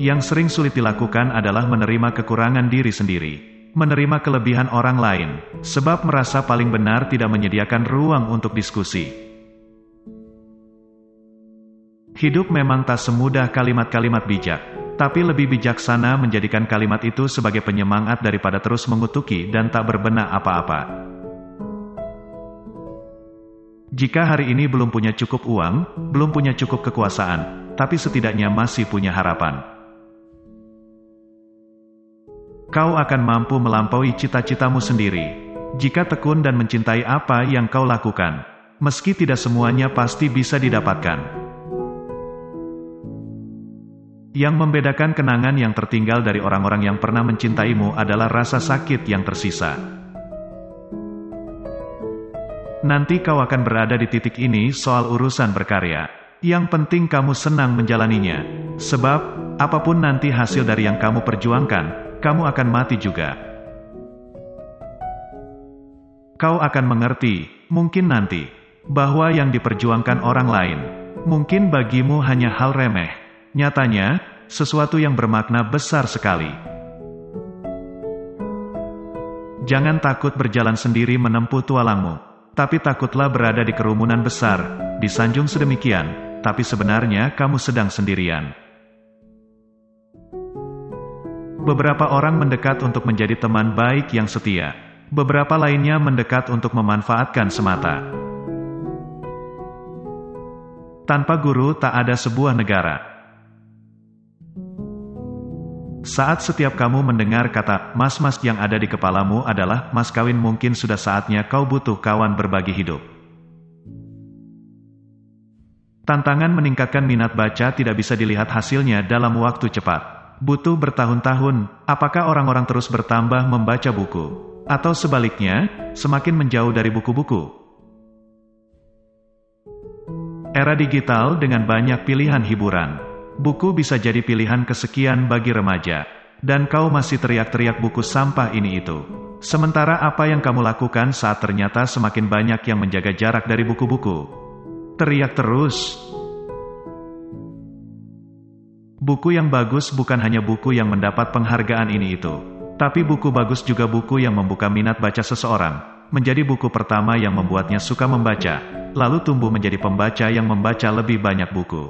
Yang sering sulit dilakukan adalah menerima kekurangan diri sendiri, menerima kelebihan orang lain, sebab merasa paling benar tidak menyediakan ruang untuk diskusi. Hidup memang tak semudah kalimat-kalimat bijak, tapi lebih bijaksana menjadikan kalimat itu sebagai penyemangat daripada terus mengutuki dan tak berbenah apa-apa. Jika hari ini belum punya cukup uang, belum punya cukup kekuasaan, tapi setidaknya masih punya harapan. Kau akan mampu melampaui cita-citamu sendiri, jika tekun dan mencintai apa yang kau lakukan, meski tidak semuanya pasti bisa didapatkan. Yang membedakan kenangan yang tertinggal dari orang-orang yang pernah mencintaimu adalah rasa sakit yang tersisa. Nanti kau akan berada di titik ini soal urusan berkarya. Yang penting kamu senang menjalaninya, sebab apapun nanti hasil dari yang kamu perjuangkan, kamu akan mati juga. Kau akan mengerti, mungkin nanti, bahwa yang diperjuangkan orang lain, mungkin bagimu hanya hal remeh. Nyatanya, sesuatu yang bermakna besar sekali. Jangan takut berjalan sendiri menempuh tualangmu, tapi takutlah berada di kerumunan besar, disanjung sedemikian, tapi sebenarnya kamu sedang sendirian. Beberapa orang mendekat untuk menjadi teman baik yang setia. Beberapa lainnya mendekat untuk memanfaatkan semata. Tanpa guru tak ada sebuah negara. Saat setiap kamu mendengar kata mas-mas yang ada di kepalamu adalah mas kawin, mungkin sudah saatnya kau butuh kawan berbagi hidup. Tantangan meningkatkan minat baca tidak bisa dilihat hasilnya dalam waktu cepat. Butuh bertahun-tahun. Apakah orang-orang terus bertambah membaca buku? Atau sebaliknya, semakin menjauh dari buku-buku? Era digital dengan banyak pilihan hiburan. Buku bisa jadi pilihan kesekian bagi remaja. Dan kau masih teriak-teriak buku sampah ini itu. Sementara apa yang kamu lakukan saat ternyata semakin banyak yang menjaga jarak dari buku-buku? Teriak terus. Buku yang bagus bukan hanya buku yang mendapat penghargaan ini itu. Tapi buku bagus juga buku yang membuka minat baca seseorang, menjadi buku pertama yang membuatnya suka membaca, lalu tumbuh menjadi pembaca yang membaca lebih banyak buku.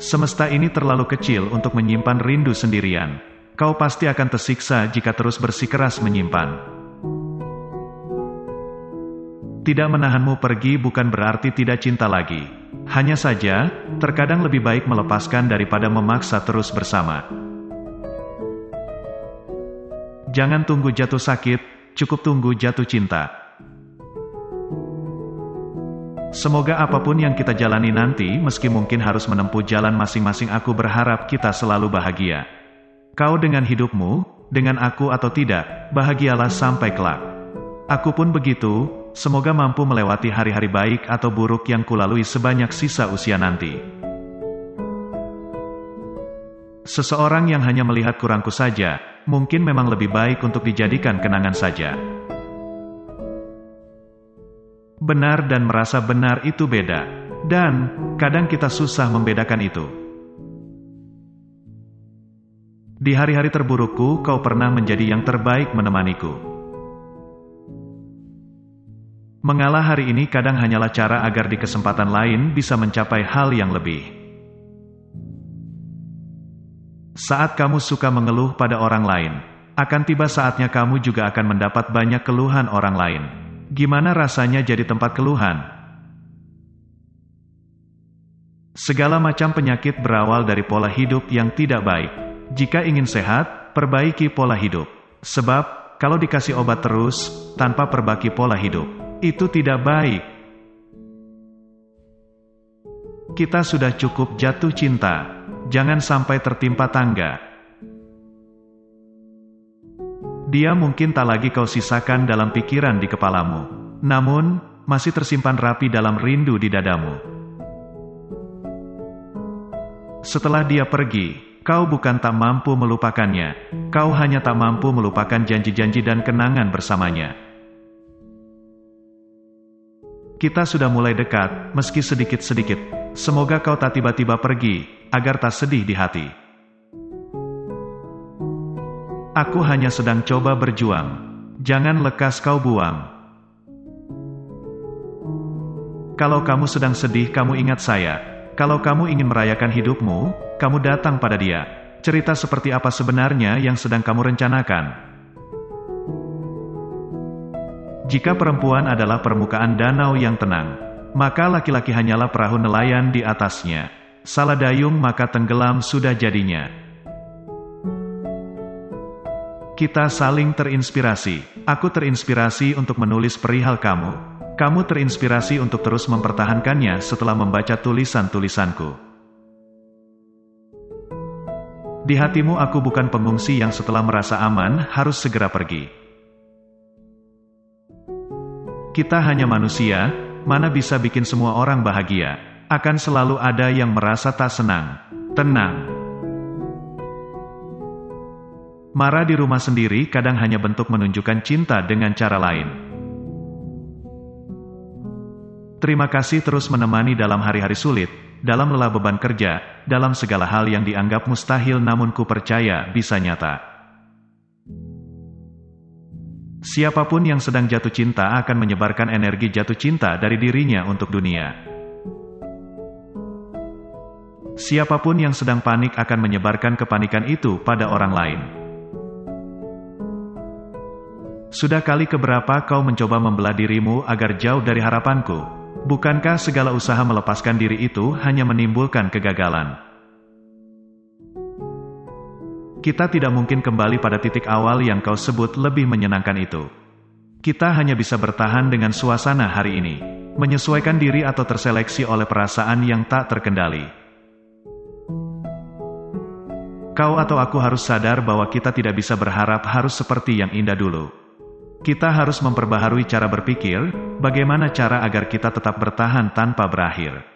Semesta ini terlalu kecil untuk menyimpan rindu sendirian. Kau pasti akan tersiksa jika terus bersikeras menyimpan. Tidak menahanmu pergi bukan berarti tidak cinta lagi. Hanya saja, terkadang lebih baik melepaskan daripada memaksa terus bersama. Jangan tunggu jatuh sakit, cukup tunggu jatuh cinta. Semoga apapun yang kita jalani nanti, meski mungkin harus menempuh jalan masing-masing, aku berharap kita selalu bahagia. Kau dengan hidupmu, dengan aku atau tidak, bahagialah sampai kelak. Aku pun begitu. Semoga mampu melewati hari-hari baik atau buruk yang kulalui sebanyak sisa usia nanti. Seseorang yang hanya melihat kurangku saja, mungkin memang lebih baik untuk dijadikan kenangan saja. Benar dan merasa benar itu beda. Dan, kadang kita susah membedakan itu. Di hari-hari terburukku, kau pernah menjadi yang terbaik menemaniku. Mengalah hari ini kadang hanyalah cara agar di kesempatan lain bisa mencapai hal yang lebih. Saat kamu suka mengeluh pada orang lain, akan tiba saatnya kamu juga akan mendapat banyak keluhan orang lain. Gimana rasanya jadi tempat keluhan? Segala macam penyakit berawal dari pola hidup yang tidak baik. Jika ingin sehat, perbaiki pola hidup. Sebab, kalau dikasih obat terus, tanpa perbaiki pola hidup, itu tidak baik. Kita sudah cukup jatuh cinta. Jangan sampai tertimpa tangga. Dia mungkin tak lagi kau sisakan dalam pikiran di kepalamu. Namun, masih tersimpan rapi dalam rindu di dadamu. Setelah dia pergi, kau bukan tak mampu melupakannya. Kau hanya tak mampu melupakan janji-janji dan kenangan bersamanya. Kita sudah mulai dekat, meski sedikit-sedikit. Semoga kau tak tiba-tiba pergi, agar tak sedih di hati. Aku hanya sedang coba berjuang. Jangan lekas kau buang. Kalau kamu sedang sedih, kamu ingat saya. Kalau kamu ingin merayakan hidupmu, kamu datang pada dia. Cerita seperti apa sebenarnya yang sedang kamu rencanakan? Jika perempuan adalah permukaan danau yang tenang, maka laki-laki hanyalah perahu nelayan di atasnya. Salah dayung maka tenggelam sudah jadinya. Kita saling terinspirasi. Aku terinspirasi untuk menulis perihal kamu. Kamu terinspirasi untuk terus mempertahankannya setelah membaca tulisan-tulisanku. Di hatimu aku bukan pengungsi yang setelah merasa aman harus segera pergi. Kita hanya manusia, mana bisa bikin semua orang bahagia. Akan selalu ada yang merasa tak senang. Tenang. Marah di rumah sendiri kadang hanya bentuk menunjukkan cinta dengan cara lain. Terima kasih terus menemani dalam hari-hari sulit, dalam lelah beban kerja, dalam segala hal yang dianggap mustahil namun ku percaya bisa nyata. Siapapun yang sedang jatuh cinta akan menyebarkan energi jatuh cinta dari dirinya untuk dunia. Siapapun yang sedang panik akan menyebarkan kepanikan itu pada orang lain. Sudah kali keberapa kau mencoba membelah dirimu agar jauh dari harapanku? Bukankah segala usaha melepaskan diri itu hanya menimbulkan kegagalan? Kita tidak mungkin kembali pada titik awal yang kau sebut lebih menyenangkan itu. Kita hanya bisa bertahan dengan suasana hari ini, menyesuaikan diri atau terseleksi oleh perasaan yang tak terkendali. Kau atau aku harus sadar bahwa kita tidak bisa berharap harus seperti yang indah dulu. Kita harus memperbaharui cara berpikir, bagaimana cara agar kita tetap bertahan tanpa berakhir.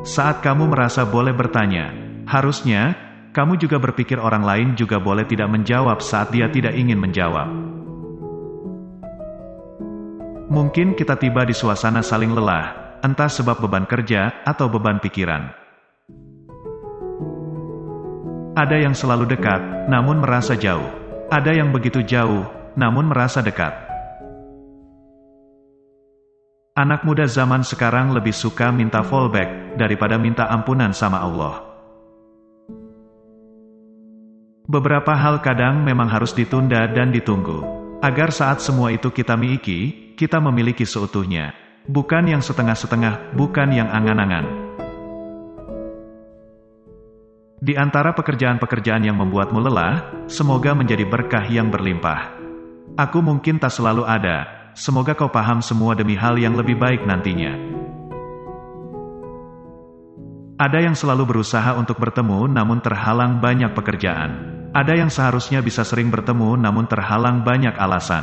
Saat kamu merasa boleh bertanya, harusnya, kamu juga berpikir orang lain juga boleh tidak menjawab saat dia tidak ingin menjawab. Mungkin kita tiba di suasana saling lelah, entah sebab beban kerja atau beban pikiran. Ada yang selalu dekat, namun merasa jauh. Ada yang begitu jauh, namun merasa dekat. Anak muda zaman sekarang lebih suka minta fallback daripada minta ampunan sama Allah. Beberapa hal kadang memang harus ditunda dan ditunggu, agar saat semua itu kita miliki, kita memiliki seutuhnya. Bukan yang setengah-setengah, bukan yang angan-angan. Di antara pekerjaan-pekerjaan yang membuatmu lelah, semoga menjadi berkah yang berlimpah. Aku mungkin tak selalu ada, semoga kau paham semua demi hal yang lebih baik nantinya. Ada yang selalu berusaha untuk bertemu namun terhalang banyak pekerjaan. Ada yang seharusnya bisa sering bertemu namun terhalang banyak alasan.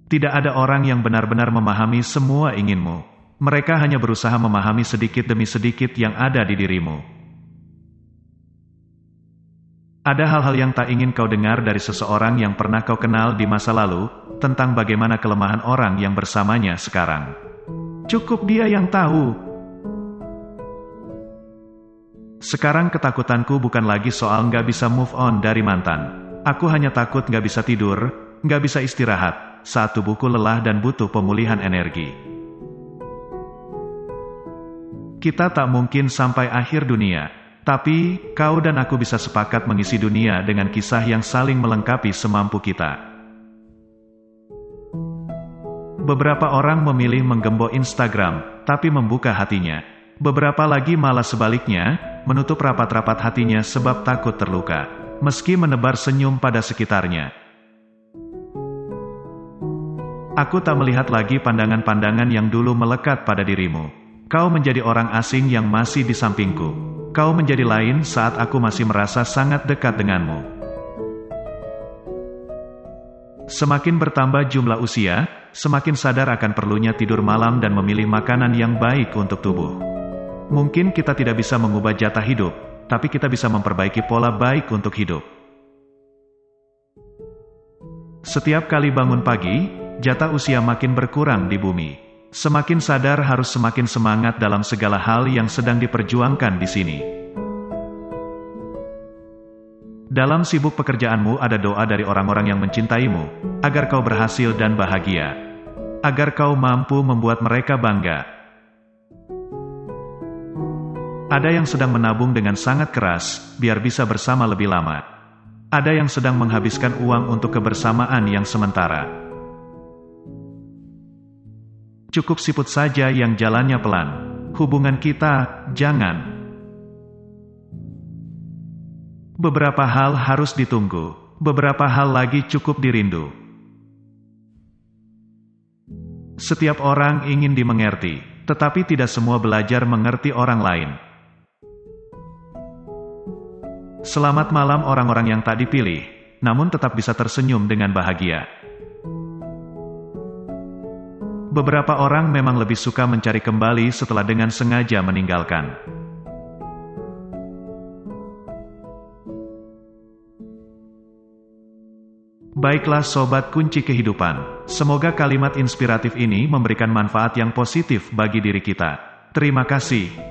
Tidak ada orang yang benar-benar memahami semua inginmu. Mereka hanya berusaha memahami sedikit demi sedikit yang ada di dirimu. Ada hal-hal yang tak ingin kau dengar dari seseorang yang pernah kau kenal di masa lalu, tentang bagaimana kelemahan orang yang bersamanya sekarang. Cukup dia yang tahu. Sekarang ketakutanku bukan lagi soal nggak bisa move on dari mantan. Aku hanya takut nggak bisa tidur, nggak bisa istirahat, saat tubuhku lelah dan butuh pemulihan energi. Kita tak mungkin sampai akhir dunia, tapi kau dan aku bisa sepakat mengisi dunia dengan kisah yang saling melengkapi semampu kita. Beberapa orang memilih menggembok Instagram, tapi membuka hatinya. Beberapa lagi malah sebaliknya, menutup rapat-rapat hatinya sebab takut terluka, meski menebar senyum pada sekitarnya. Aku tak melihat lagi pandangan-pandangan yang dulu melekat pada dirimu. Kau menjadi orang asing yang masih di sampingku. Kau menjadi lain saat aku masih merasa sangat dekat denganmu. Semakin bertambah jumlah usia, semakin sadar akan perlunya tidur malam dan memilih makanan yang baik untuk tubuh. Mungkin kita tidak bisa mengubah jatah hidup, tapi kita bisa memperbaiki pola baik untuk hidup. Setiap kali bangun pagi, jatah usia makin berkurang di bumi. Semakin sadar harus semakin semangat dalam segala hal yang sedang diperjuangkan di sini. Dalam sibuk pekerjaanmu ada doa dari orang-orang yang mencintaimu, agar kau berhasil dan bahagia. Agar kau mampu membuat mereka bangga. Ada yang sedang menabung dengan sangat keras, biar bisa bersama lebih lama. Ada yang sedang menghabiskan uang untuk kebersamaan yang sementara. Cukup siput saja yang jalannya pelan. Hubungan kita, jangan. Beberapa hal harus ditunggu. Beberapa hal lagi cukup dirindu. Setiap orang ingin dimengerti, tetapi tidak semua belajar mengerti orang lain. Selamat malam orang-orang yang tak dipilih, namun tetap bisa tersenyum dengan bahagia. Beberapa orang memang lebih suka mencari kembali setelah dengan sengaja meninggalkan. Baiklah sobat kunci kehidupan, semoga kalimat inspiratif ini memberikan manfaat yang positif bagi diri kita. Terima kasih.